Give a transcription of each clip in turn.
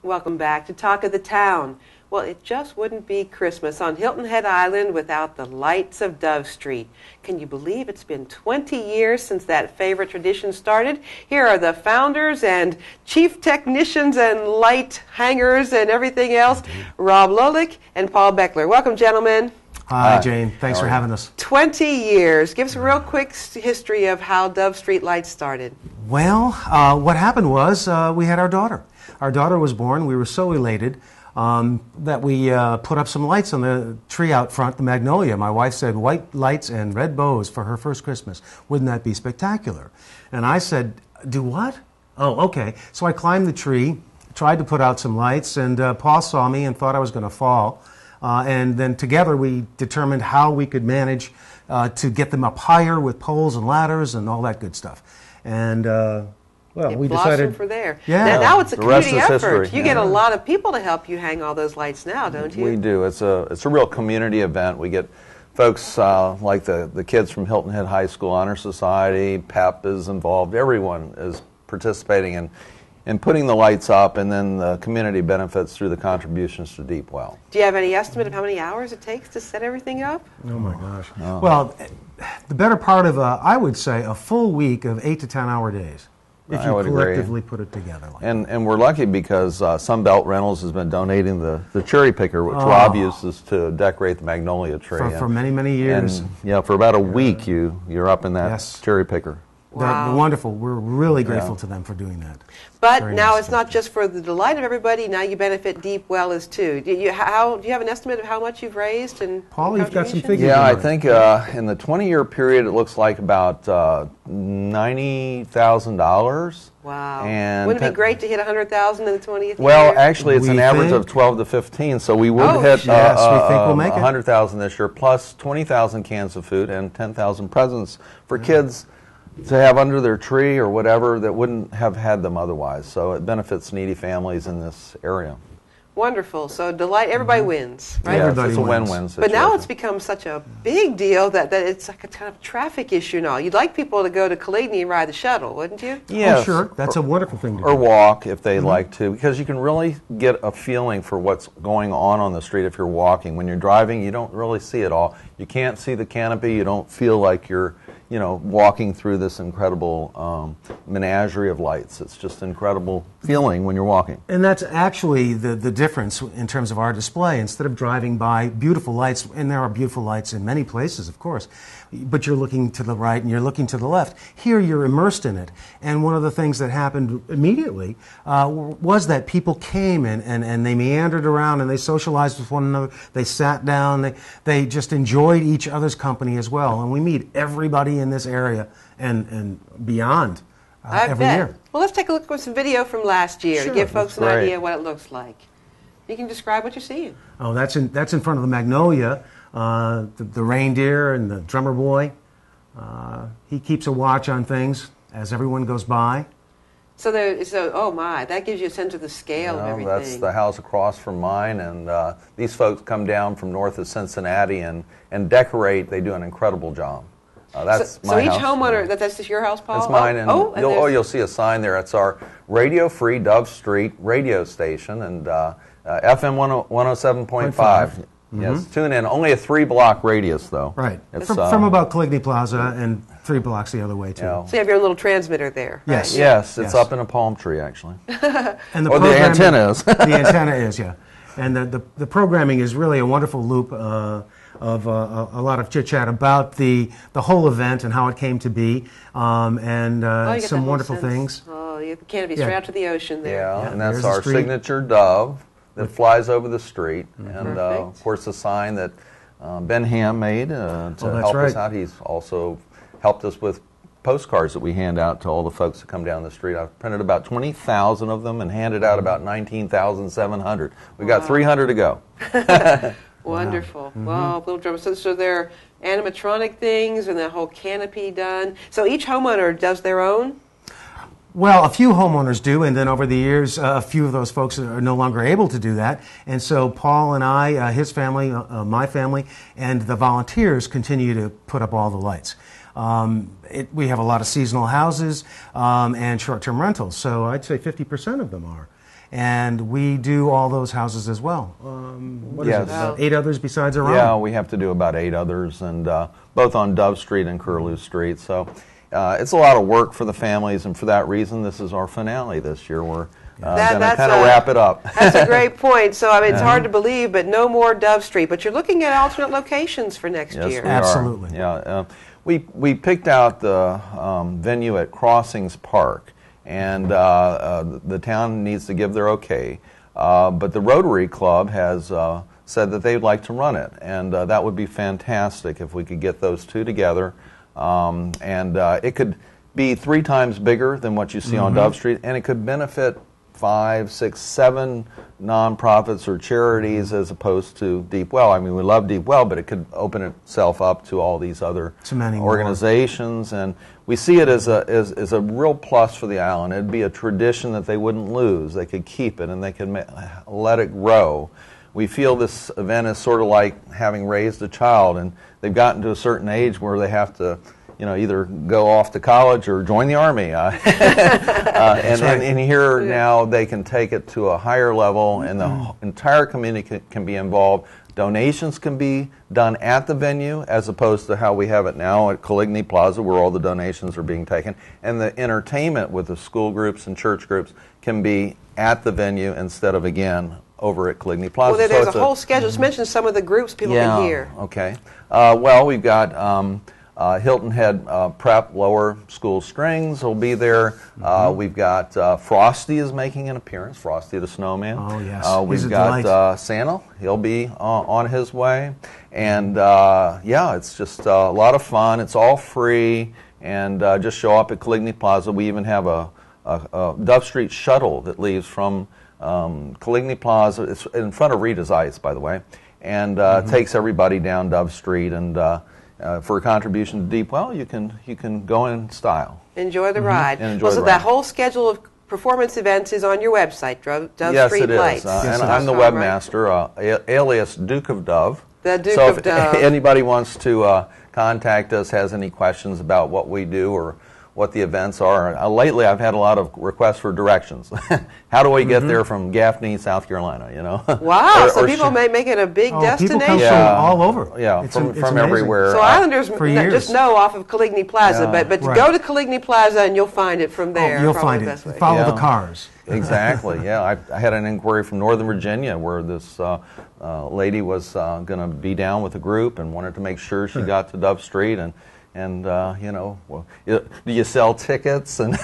Welcome back to Talk of the Town. Well, it just wouldn't be Christmas on Hilton Head Island without the lights of Dove Street. Can you believe it's been 20 years since that favorite tradition started? Here are the founders and chief technicians and light hangers and everything else, Rob Lolich and Paul Beckler. Welcome, gentlemen. Hi, Jane. Thanks for having us. 20 years. Give us a real quick history of how Dove Street Lights started. Well, what happened was we had our daughter. Our daughter was born. We were so elated that we put up some lights on the tree out front, the magnolia. My wife said, white lights and red bows for her first Christmas. Wouldn't that be spectacular? And I said, do what? Oh, okay. So I climbed the tree, tried to put out some lights, and Paul saw me and thought I was going to fall. And then together we determined how we could manage to get them up higher with poles and ladders and all that good stuff. And well, we decided for there. Yeah. Now it's a community effort. History. You get a lot of people to help you hang all those lights now, don't you? We do. It's a real community event. We get folks like the kids from Hilton Head High School Honor Society. PEP is involved. Everyone is participating in putting the lights up, and then the community benefits through the contributions to Deep Well. Do you have any estimate of how many hours it takes to set everything up? Oh my gosh. Oh. Well, the better part of, I would say, a full week of 8 to 10 hour days. If you collectively put it together. Like and we're lucky because Sunbelt Rentals has been donating the cherry picker, which Rob uses to decorate the magnolia tree. For many, many years. And, yeah, for about a week you're up in that cherry picker. Wow. They're wonderful. We're really grateful to them for doing that. But now it's not just for the delight of everybody. Now you benefit Deep Well as too. Do you have an estimate of how much you've raised? And Paul, you've got some figures. Yeah, I think in the 20-year period, it looks like about $90,000. Wow! And wouldn't it be great to hit 100,000 in the 20th year? Well, actually, it's an average of 12 to 15, so we would hit we think we'll make 100,000 this year, plus 20,000 cans of food and 10,000 presents for kids to have under their tree or whatever that wouldn't have had them otherwise. So it benefits needy families in this area. Wonderful. So delight, everybody wins, right? Yeah, it's a win-win situation. But now it's become such a big deal that it's like a kind of traffic issue now. You'd like people to go to Coligny and ride the shuttle, wouldn't you? Yes. Oh, sure. That's a wonderful thing to do. Or walk if they'd like to, because you can really get a feeling for what's going on the street if you're walking. When you're driving, you don't really see it all. You can't see the canopy. You don't feel like you're walking through this incredible menagerie of lights. It's just an incredible feeling when you're walking. And that's actually the difference in terms of our display. Instead of driving by beautiful lights, and there are beautiful lights in many places, of course, but you're looking to the right and you're looking to the left. Here you're immersed in it. And one of the things that happened immediately was that people came and they meandered around and they socialized with one another. They sat down. They just enjoyed each other's company as well. And we meet everybody in this area and beyond every year. Well, let's take a look at some video from last year to give folks an idea of what it looks like. You can describe what you're seeing. Oh, that's in front of the magnolia. The reindeer and the drummer boy. He keeps a watch on things as everyone goes by. So oh my, that gives you a sense of the scale of everything. That's the house across from mine, and these folks come down from north of Cincinnati and decorate. They do an incredible job. That's my house. So each homeowner, that's just your house, Paul? That's mine, and you'll see a sign there. It's our radio-free Dove Street radio station, and FM 107.5. Yes, tune in. Only a 3-block radius, though. Right. From about Coligny Plaza and 3 blocks the other way, too. So you have your little transmitter there. Yes. Right? Yes, it's up in a palm tree, actually. And the antenna is. The antenna is, yeah. And the programming is really a wonderful loop of a lot of chit-chat about the whole event and how it came to be, and some wonderful things. Oh, the canopy straight out to the ocean there. Yeah, and that's our signature dove that flies over the street, and of course the sign that Ben Ham made to help us out. He's also helped us with postcards that we hand out to all the folks that come down the street. I've printed about 20,000 of them and handed out about 19,700. We've got 300 to go. Wonderful. Wow, little drum. So they're animatronic things and the whole canopy done. So each homeowner does their own? Well, a few homeowners do, and then over the years, a few of those folks are no longer able to do that. And so Paul and I, his family, my family, and the volunteers continue to put up all the lights. We have a lot of seasonal houses and short-term rentals, so I'd say 50% of them are. and we do all those houses as well. What is it, about 8 others besides our own? Yeah, we have to do about 8 others, and both on Dove Street and Curlew Street. So it's a lot of work for the families, and for that reason, this is our finale this year. We're going to kind of wrap it up. That's a great point. So, I mean, it's hard to believe, but no more Dove Street. But you're looking at alternate locations for next year. Yes, we Absolutely. are. Yeah, we picked out the venue at Crossings Park, and the town needs to give their okay. But the Rotary Club has said that they'd like to run it, and that would be fantastic if we could get those two together. And it could be 3 times bigger than what you see on Dove Street, and it could benefit 5, 6, 7 nonprofits or charities as opposed to Deep Well. I mean, we love Deep Well, but it could open itself up to all these other organizations, and we see it as a real plus for the island. It'd be a tradition that they wouldn't lose. They could keep it, and they could let it grow. We feel this event is sort of like having raised a child, and they've gotten to a certain age where they have to, either go off to college or join the Army. And here now they can take it to a higher level, and the entire community can be involved. Donations can be done at the venue as opposed to how we have it now at Coligny Plaza, where all the donations are being taken. And the entertainment with the school groups and church groups can be at the venue instead of, again, over at Coligny Plaza. Well, there's a whole schedule. Just mention some of the groups people can hear. Okay. Well, we've got Hilton Head Prep Lower School Strings will be there. We've got Frosty is making an appearance, Frosty the Snowman. Oh, yes. We've got Santa. He'll be on his way. And, it's just a lot of fun. It's all free. And just show up at Coligny Plaza. We even have a Dove Street shuttle that leaves from Coligny Plaza. It's in front of Rita's Ice, by the way. And takes everybody down Dove Street. And for a contribution to Deep Well, you can go in style. Enjoy the ride. And enjoy the ride. That whole schedule of performance events is on your website, Dove Street Lights. Yes, it is. And I'm the webmaster, alias Duke of Dove. The Duke of Dove. So if anybody wants to contact us, has any questions about what we do or what the events are. Lately, I've had a lot of requests for directions. How do we get there from Gaffney, South Carolina? Wow! So people may make it a big destination. People come from all over. Yeah, it's from everywhere. So Islanders just know off of Coligny Plaza, but go to Coligny Plaza and you'll find it from there. You'll find it. Follow the cars. Exactly. Yeah, I had an inquiry from Northern Virginia where this lady was going to be down with a group and wanted to make sure she got to Dove Street and do you sell tickets? And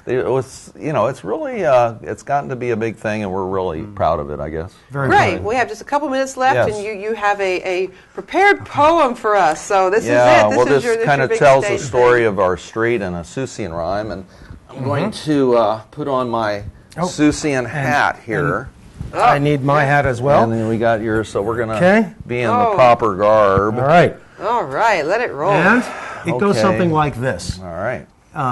it was, it's really, it's gotten to be a big thing, and we're really proud of it, I guess. Very Great. good. We have just a couple minutes left, and you have a prepared poem for us. So this is it. This kind of tells the story of our street in a Susian rhyme, and I'm going to put on my Susian hat here. I need my hat as well. And then we got yours, so we're going to be in the proper garb. All right, let it roll. And it goes something like this. All right.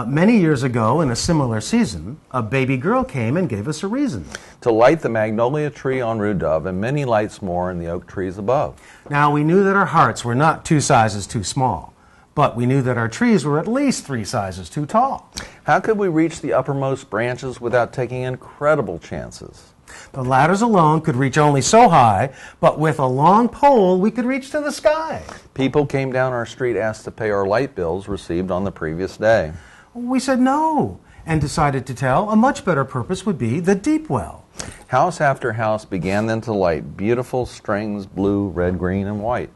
Many years ago, in a similar season, a baby girl came and gave us a reason. To light the magnolia tree on Rue Dove and many lights more in the oak trees above. Now, we knew that our hearts were not 2 sizes too small, but we knew that our trees were at least 3 sizes too tall. How could we reach the uppermost branches without taking incredible chances? The ladders alone could reach only so high, but with a long pole, we could reach to the sky. People came down our street asked to pay our light bills received on the previous day. We said no, and decided to tell a much better purpose would be the Deep Well. House after house began then to light beautiful strings, blue, red, green, and white.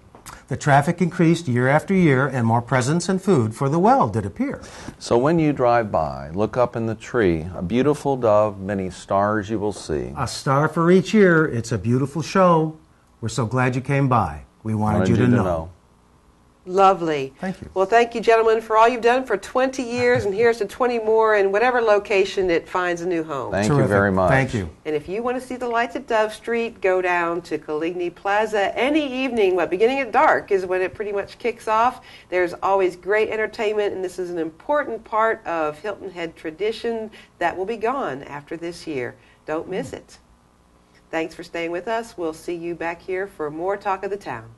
The traffic increased year after year, and more presents and food for the well did appear. So when you drive by, look up in the tree, a beautiful dove, many stars you will see. A star for each year, it's a beautiful show. We're so glad you came by. We wanted you to know. Lovely. Thank you. Well, thank you, gentlemen, for all you've done for 20 years, and here's to 20 more in whatever location it finds a new home. Thank you very much. Thank you. And if you want to see the lights at Dove Street, go down to Coligny Plaza any evening. Beginning at dark is when it pretty much kicks off. There's always great entertainment, and this is an important part of Hilton Head tradition that will be gone after this year. Don't miss it. Thanks for staying with us. We'll see you back here for more Talk of the Town.